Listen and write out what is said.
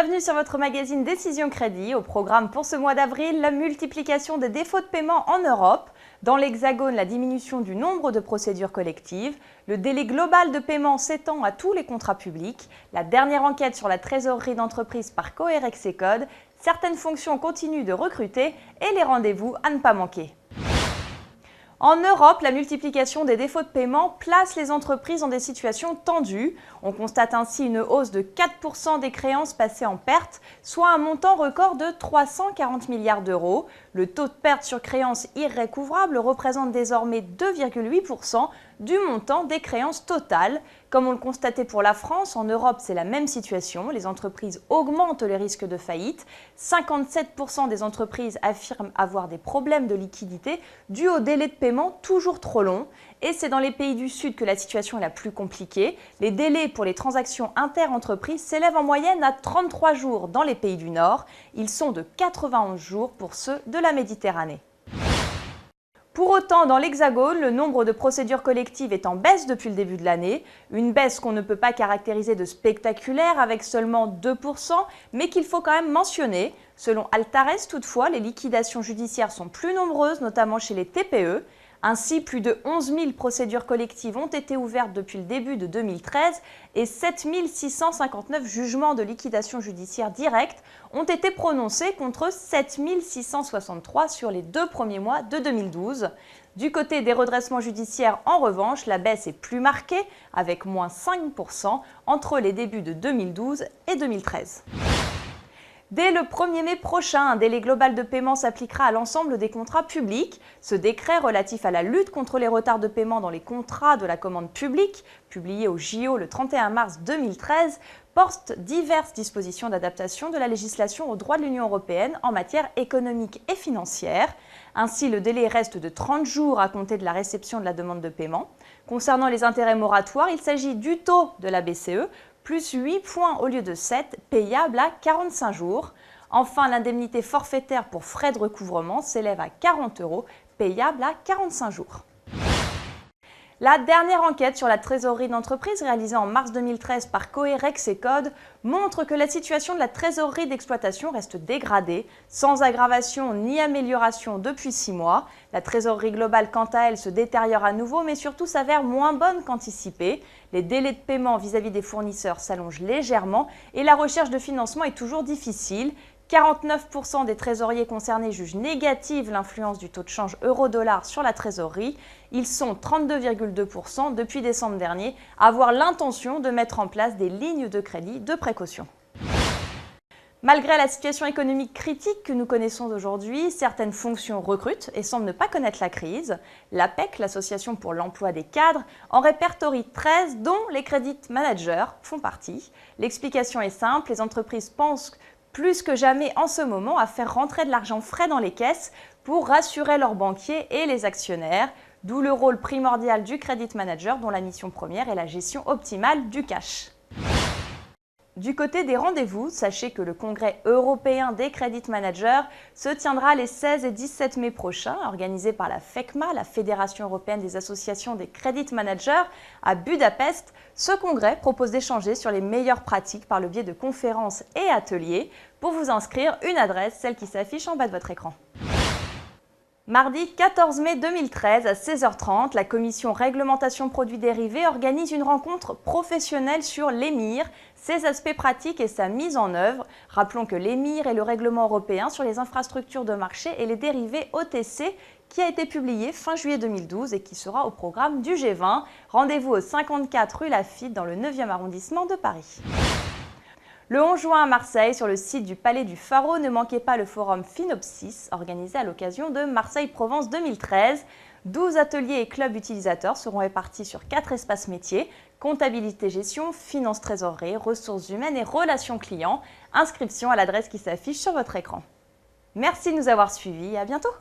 Bienvenue sur votre magazine Décision Crédit. Au programme pour ce mois d'avril, la multiplication des défauts de paiement en Europe. Dans l'Hexagone, la diminution du nombre de procédures collectives. Le délai global de paiement s'étend à tous les contrats publics. La dernière enquête sur la trésorerie d'entreprise par Coerexecode. Certaines fonctions continuent de recruter et les rendez-vous à ne pas manquer. En Europe, la multiplication des défauts de paiement place les entreprises dans des situations tendues. On constate ainsi une hausse de 4% des créances passées en perte, soit un montant record de 340 milliards d'euros. Le taux de perte sur créances irrécouvrables représente désormais 2,8% du montant des créances totales. Comme on le constatait pour la France, en Europe, c'est la même situation. Les entreprises augmentent les risques de faillite. 57% des entreprises affirment avoir des problèmes de liquidité dus au délai de paiement toujours trop long. Et c'est dans les pays du Sud que la situation est la plus compliquée. Les délais pour les transactions inter-entreprises s'élèvent en moyenne à 33 jours dans les pays du Nord. Ils sont de 91 jours pour ceux de la Méditerranée. Pour autant, dans l'Hexagone, le nombre de procédures collectives est en baisse depuis le début de l'année. Une baisse qu'on ne peut pas caractériser de spectaculaire avec seulement 2%, mais qu'il faut quand même mentionner. Selon Altares, toutefois, les liquidations judiciaires sont plus nombreuses, notamment chez les TPE. Ainsi, plus de 11 000 procédures collectives ont été ouvertes depuis le début de 2013 et 7 659 jugements de liquidation judiciaire directe ont été prononcés contre 7 663 sur les 2 premiers mois de 2012. Du côté des redressements judiciaires, en revanche, la baisse est plus marquée, avec moins 5% entre les débuts de 2012 et 2013. Dès le 1er mai prochain, un délai global de paiement s'appliquera à l'ensemble des contrats publics. Ce décret relatif à la lutte contre les retards de paiement dans les contrats de la commande publique, publié au JO le 31 mars 2013, porte diverses dispositions d'adaptation de la législation au droit de l'Union européenne en matière économique et financière. Ainsi, le délai reste de 30 jours à compter de la réception de la demande de paiement. Concernant les intérêts moratoires, il s'agit du taux de la BCE, plus 8 points au lieu de 7, payable à 45 jours. Enfin, l'indemnité forfaitaire pour frais de recouvrement s'élève à 40 €, payable à 45 jours. La dernière enquête sur la trésorerie d'entreprise réalisée en mars 2013 par Coerexecode montre que la situation de la trésorerie d'exploitation reste dégradée, sans aggravation ni amélioration depuis 6 mois. La trésorerie globale, quant à elle, se détériore à nouveau, mais surtout s'avère moins bonne qu'anticipé. Les délais de paiement vis-à-vis des fournisseurs s'allongent légèrement et la recherche de financement est toujours difficile. 49% des trésoriers concernés jugent négative l'influence du taux de change euro-dollar sur la trésorerie. Ils sont 32,2% depuis décembre dernier à avoir l'intention de mettre en place des lignes de crédit de précaution. Malgré la situation économique critique que nous connaissons aujourd'hui, certaines fonctions recrutent et semblent ne pas connaître la crise. L'APEC, l'Association pour l'emploi des cadres, en répertorie 13 dont les credit managers font partie. L'explication est simple, les entreprises pensent plus que jamais en ce moment à faire rentrer de l'argent frais dans les caisses pour rassurer leurs banquiers et les actionnaires, d'où le rôle primordial du credit manager dont la mission première est la gestion optimale du cash. Du côté des rendez-vous, sachez que le congrès européen des credit managers se tiendra les 16 et 17 mai prochains, organisé par la FECMA, la Fédération européenne des associations des credit managers, à Budapest. Ce congrès propose d'échanger sur les meilleures pratiques par le biais de conférences et ateliers. Pour vous inscrire, une adresse, celle qui s'affiche en bas de votre écran. Mardi 14 mai 2013 à 16h30, la commission réglementation produits dérivés organise une rencontre professionnelle sur l'EMIR, ses aspects pratiques et sa mise en œuvre. Rappelons que l'EMIR est le règlement européen sur les infrastructures de marché et les dérivés OTC qui a été publié fin juillet 2012 et qui sera au programme du G20. Rendez-vous au 54 rue Lafitte dans le 9e arrondissement de Paris. Le 11 juin à Marseille, sur le site du Palais du Pharo, ne manquez pas le forum Finopsis, organisé à l'occasion de Marseille-Provence 2013. 12 ateliers et clubs utilisateurs seront répartis sur 4 espaces métiers, comptabilité-gestion, finance-trésorerie, ressources humaines et relations clients. Inscription à l'adresse qui s'affiche sur votre écran. Merci de nous avoir suivis et à bientôt.